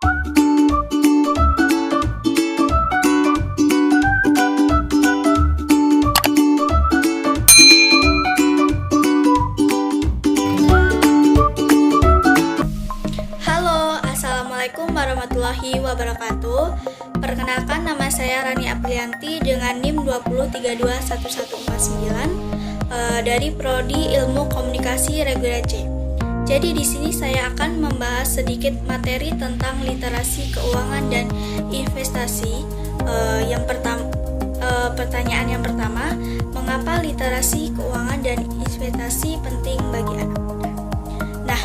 Halo, Assalamualaikum warahmatullahi wabarakatuh. Perkenalkan, nama saya Rani Aprianti dengan NIM 20321149 dari Prodi Ilmu Komunikasi Reguler C. Jadi di sini saya akan membahas sedikit materi tentang literasi keuangan dan investasi. Pertanyaan yang pertama, mengapa literasi keuangan dan investasi penting bagi anak muda? Nah,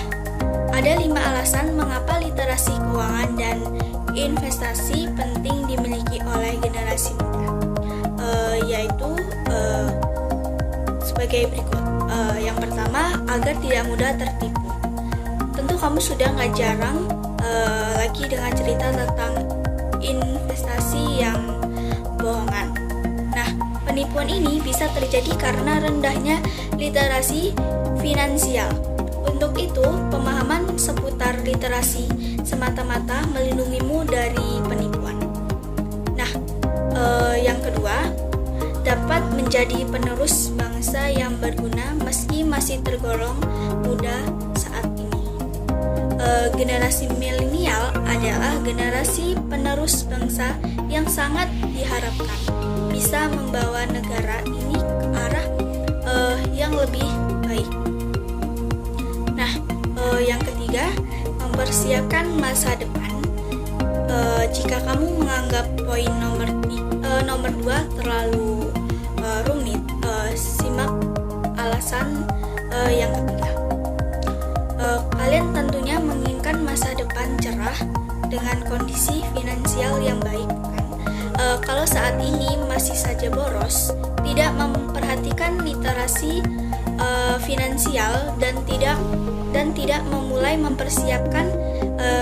ada 5 alasan mengapa literasi keuangan dan investasi penting dimiliki oleh generasi muda, yaitu sebagai berikut. Yang pertama, agar tidak mudah tertipu. Tentu kamu sudah gak jarang lagi dengan cerita tentang investasi yang bohongan. Nah, penipuan ini bisa terjadi karena rendahnya literasi finansial. Untuk itu, pemahaman seputar literasi semata-mata melindungimu dari penipuan. Nah, yang kedua, dapat menjadi penerus bangsa yang berguna meski masih tergolong muda saat ini. Generasi milenial adalah generasi penerus bangsa yang sangat diharapkan bisa membawa negara ini ke arah yang lebih baik. Yang ketiga, mempersiapkan masa depan. Jika kamu menganggap poin nomor 2 terlalu rumit, simak alasan yang ketiga. Kalian tentunya menginginkan masa depan cerah dengan kondisi finansial yang baik, kan? Kalau saat ini masih saja boros, tidak memperhatikan literasi finansial dan tidak memulai mempersiapkan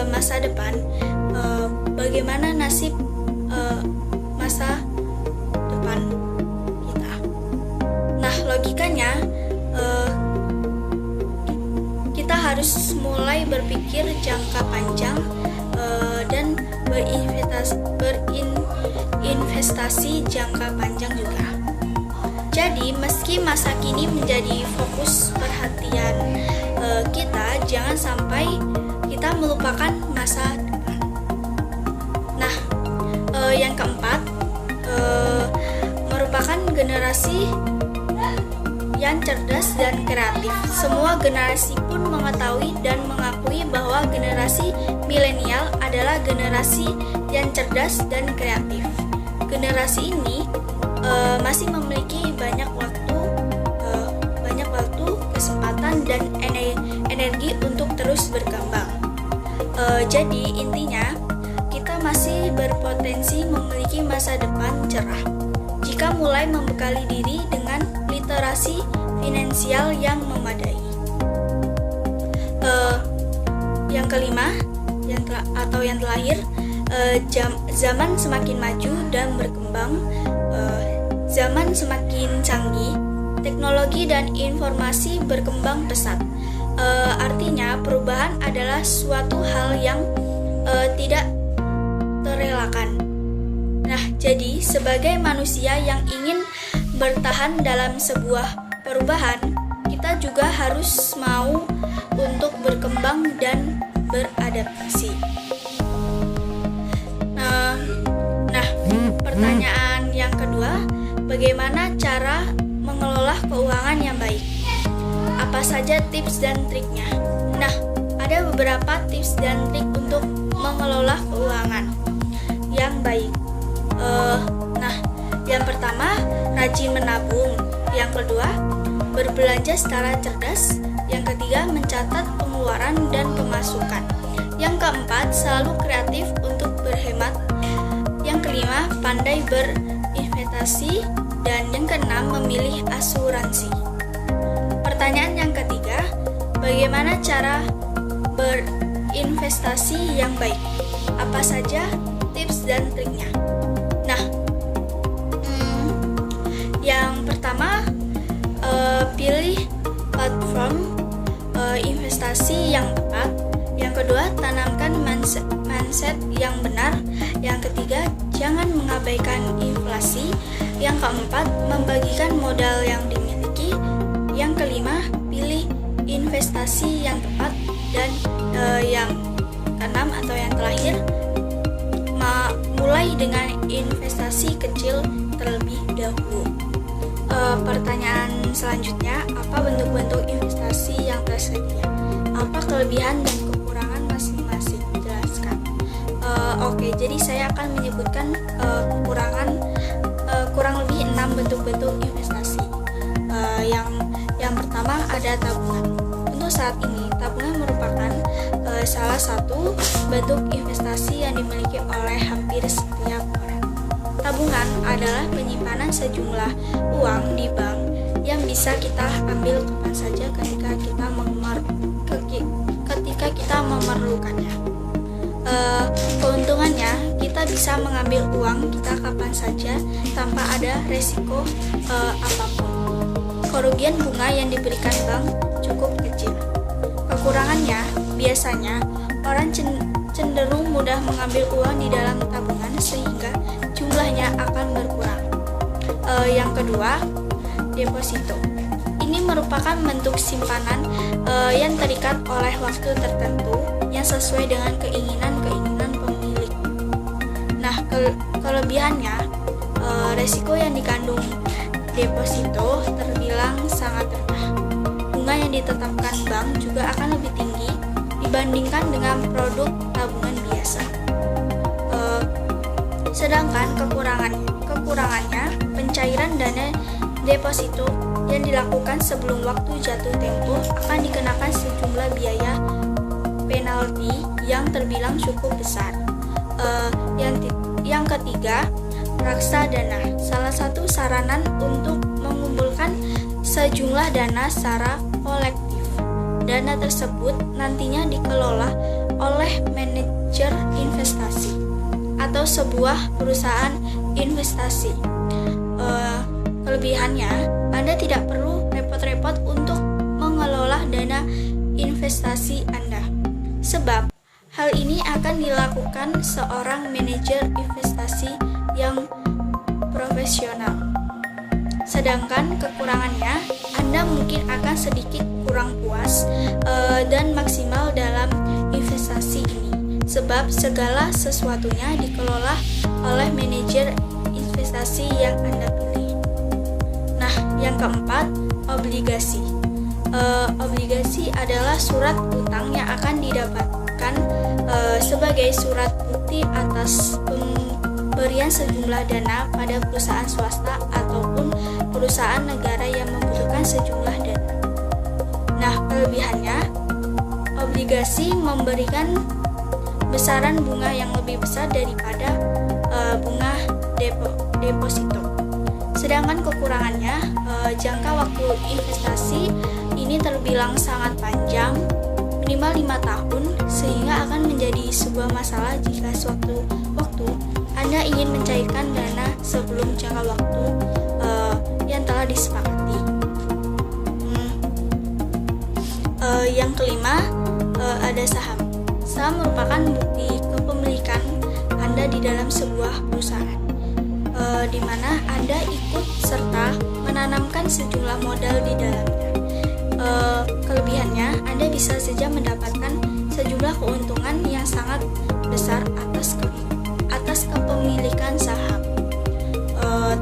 masa depan, bagaimana nasib masa depan kita? Nah, logikanya kita harus mulai berpikir jangka panjang dan berinvestasi jangka panjang juga. Jadi, meski masa kini menjadi fokus perhatian kita, jangan sampai kita melupakan masa depan. Nah, yang keempat, merupakan generasi yang cerdas dan kreatif. Semua generasi pun mengetahui dan mengakui bahwa generasi milenial adalah generasi yang cerdas dan kreatif. Generasi ini masih memiliki banyak waktu, kesempatan dan energi untuk terus berkembang. Jadi intinya, kita masih berpotensi memiliki masa depan cerah jika mulai membekali diri dengan literasi finansial yang memadai. Yang kelima, yang terakhir, zaman semakin maju dan berkembang. Zaman semakin canggih, teknologi dan informasi berkembang pesat. Artinya perubahan adalah suatu hal yang tidak terelakkan. Nah, jadi sebagai manusia yang ingin bertahan dalam sebuah perubahan, kita juga harus mau untuk berkembang dan beradaptasi. Pertanyaan yang kedua, bagaimana cara mengelola keuangan yang baik? Apa saja tips dan triknya? Nah, ada beberapa tips dan trik untuk mengelola keuangan yang baik. Yang pertama, rajin menabung. Yang kedua, berbelanja secara cerdas. Yang ketiga, mencatat pengeluaran dan pemasukan. Yang keempat, selalu kreatif untuk berhemat. Yang kelima, pandai berinvestasi. Dan yang keenam, memilih asuransi. Pertanyaan yang ketiga, bagaimana cara berinvestasi yang baik? Apa saja tips dan triknya? Nah, yang pertama, pilih platform investasi yang tepat. Yang kedua, tanamkan mindset aset yang benar. Yang ketiga, jangan mengabaikan inflasi. Yang keempat, membagikan modal yang dimiliki. Yang kelima, pilih investasi yang tepat. Dan yang keenam atau yang terakhir, mulai dengan investasi kecil terlebih dahulu. Pertanyaan selanjutnya, apa bentuk-bentuk investasi yang tersedia? Apa kelebihan dan kekurangan masing-masing? Jelaskan. Oke, jadi saya akan menyebutkan kekurangan kurang lebih 6 bentuk-bentuk investasi. Yang pertama ada tabungan. Untuk saat ini, tabungan merupakan salah satu bentuk investasi yang dimiliki oleh hampir setiap orang. Tabungan adalah penyimpanan sejumlah uang di bank yang bisa kita ambil kapan saja ketika kita memerlukannya. Keuntungannya, kita bisa mengambil uang kita kapan saja tanpa ada resiko apapun. Kerugian bunga yang diberikan bank cukup kecil. Kekurangannya, biasanya orang cenderung mudah mengambil uang di dalam tabungan sehingga jumlahnya akan berkurang. Yang kedua, deposito. Ini merupakan bentuk simpanan yang terikat oleh waktu tertentu yang sesuai dengan keinginan pemilik. Nah, kelebihannya, resiko yang dikandung deposito terbilang sangat rendah. Bunga yang ditetapkan bank juga akan lebih tinggi dibandingkan dengan produk tabungan biasa. Sedangkan kekurangannya, pencairan dana deposito yang dilakukan sebelum waktu jatuh tempo akan dikenakan sejumlah biaya penalti yang terbilang cukup besar. Yang ketiga, reksadana, salah satu saranan untuk mengumpulkan sejumlah dana secara kolektif. Dana tersebut nantinya dikelola oleh manajer investasi atau sebuah perusahaan investasi. Kelebihannya, Anda tidak perlu repot-repot untuk mengelola dana investasi Anda, sebab hal ini akan dilakukan seorang manajer investasi yang profesional. Sedangkan kekurangannya, Anda mungkin akan sedikit kurang puas dan maksimal dalam investasi ini, sebab segala sesuatunya dikelola oleh manajer investasi yang Anda pilih. Nah, yang keempat, obligasi. Obligasi adalah surat utang yang akan didapatkan sebagai surat bukti atas pemberian sejumlah dana pada perusahaan swasta ataupun perusahaan negara yang membutuhkan sejumlah dana. Nah, kelebihannya, obligasi memberikan besaran bunga yang lebih besar daripada bunga deposito. Sedangkan kekurangannya, jangka waktu investasi ini terbilang sangat panjang, minimal 5 tahun, sehingga akan menjadi sebuah masalah jika suatu waktu Anda ingin mencairkan dana sebelum jangka waktu yang telah disepakati. Yang kelima, ada saham. Saham merupakan bukti kepemilikan Anda di dalam sebuah perusahaan, di mana Anda ikut serta menanamkan sejumlah modal di dalamnya. Kelebihannya, Anda bisa saja mendapatkan sejumlah keuntungan yang sangat besar atas kepemilikan saham,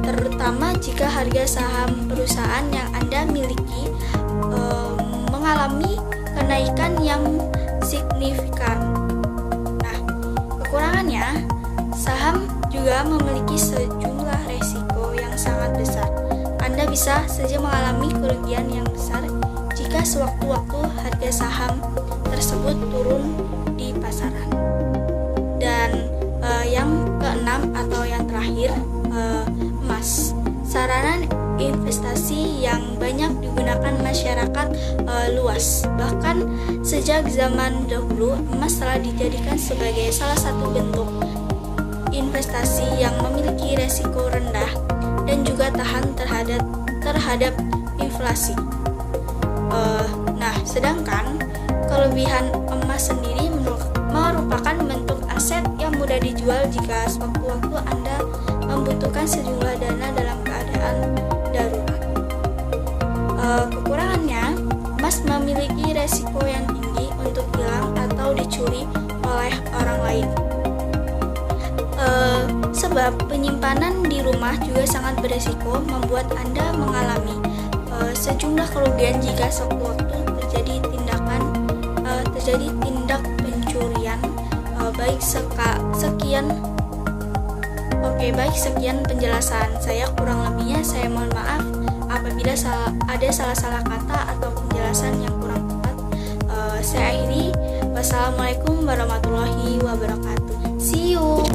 terutama jika harga saham perusahaan yang Anda miliki mengalami kenaikan yang signifikan. Nah, kekurangannya, saham juga memiliki sejumlah resiko yang sangat besar. Anda bisa saja mengalami kerugian yang besar jika sewaktu-waktu harga saham tersebut turun di pasaran. Dan yang keenam atau yang terakhir, emas. Sarana investasi yang banyak digunakan masyarakat luas. Bahkan sejak zaman dahulu, emas telah dijadikan sebagai salah satu bentuk investasi yang memiliki resiko rendah dan juga tahan terhadap inflasi. Nah, sedangkan kelebihan emas sendiri merupakan bentuk aset dijual jika sewaktu-waktu Anda membutuhkan sejumlah dana dalam keadaan darurat. Kekurangannya, emas memiliki resiko yang tinggi untuk hilang atau dicuri oleh orang lain. Sebab penyimpanan di rumah juga sangat beresiko, membuat Anda mengalami sejumlah kerugian jika sewaktu-waktu terjadi tindak pencurian. Baik sekian penjelasan saya, kurang lebihnya saya mohon maaf apabila ada salah-salah kata atau penjelasan yang kurang tepat. Saya akhiri. Wassalamualaikum warahmatullahi wabarakatuh. See you.